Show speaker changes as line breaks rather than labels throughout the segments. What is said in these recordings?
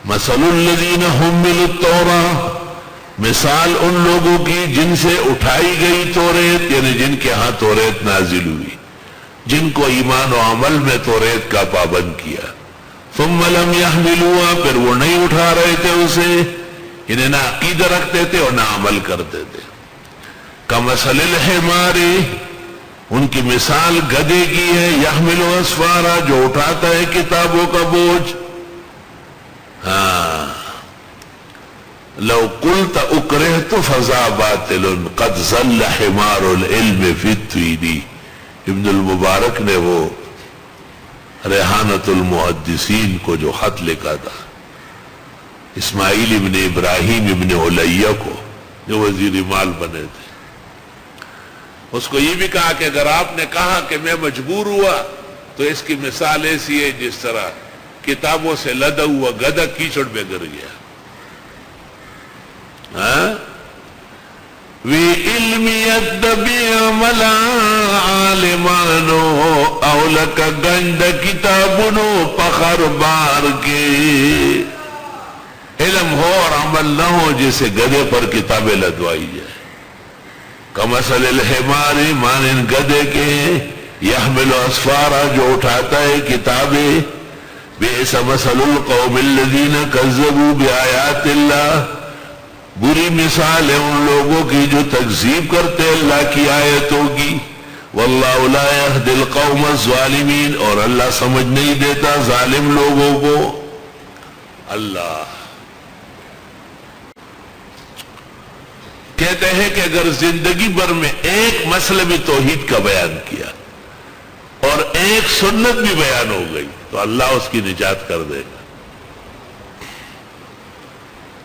مثل الذین حملوا التوراۃ، مثال ان لوگوں کی جن سے اٹھائی گئی توریت، یعنی جن کے ہاں توریت نازل ہوئی، جن کو ایمان و عمل میں توریت کا پابند کیا، ثم لم يحملوها، پھر وہ نہیں اٹھا رہے تھے اسے، یعنی نہ عقیدہ رکھتے تھے اور نہ عمل کرتے تھے۔ کمثل الحمار، ان کی مثال گدھے کی ہے، يحمل اسفارا، جو اٹھاتا ہے کتابوں کا بوجھ۔ ہاں، لو قلت اکرہت فذا باطل قد ظل حمار العلم فی الطین، ابن المبارک نے وہ ریحانۃ المحدثین کو جو خط لکھا تھا اسماعیل ابن ابراہیم ابن علیہ کو، جو وزیر مال بنے تھے، اس کو یہ بھی کہا کہ اگر آپ نے کہا کہ میں مجبور ہوا تو اس کی مثال ایسی ہے جس طرح کتابوں سے لدا ہوا گدھا کیچڑ میں گر گیا۔ وی علمیت دبی عملا عالمانو اولک گنڈ کتابنو پخر بار کے، علم ہو اور عمل نہ ہو جسے گدھے پر کتابیں لدوائی جائے۔ کمثل الحمار، مانند گدھے کے، یحمل اسفارا، جو اٹھاتا ہے کتابیں، بئس مثل القوم الذین کذبوا بآیات اللہ، بری مثال ہے ان لوگوں کی جو تکذیب کرتے اللہ کی آیتوں کی، واللہ لا یہدی القوم الظالمین، اور اللہ سمجھ نہیں دیتا ظالم لوگوں کو۔ اللہ کہتے ہیں کہ اگر زندگی بھر میں ایک مسئلہ بھی توحید کا بیان کیا اور ایک سنت بھی بیان ہو گئی تو اللہ اس کی نجات کر دے گا۔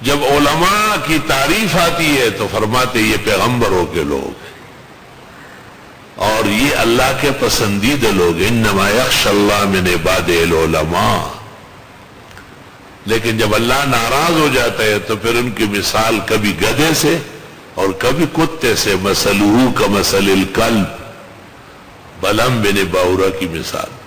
جب علماء کی تعریف آتی ہے تو فرماتے یہ پیغمبروں کے لوگ ہیں اور یہ اللہ کے پسندیدہ لوگ، انما یخشی اللہ من عبادہ العلماء۔ لیکن جب اللہ ناراض ہو جاتا ہے تو پھر ان کی مثال کبھی گدھے سے اور کبھی کتے سے، مثلہ کمثل الکلب، بلعم بن باورہ کی مثال۔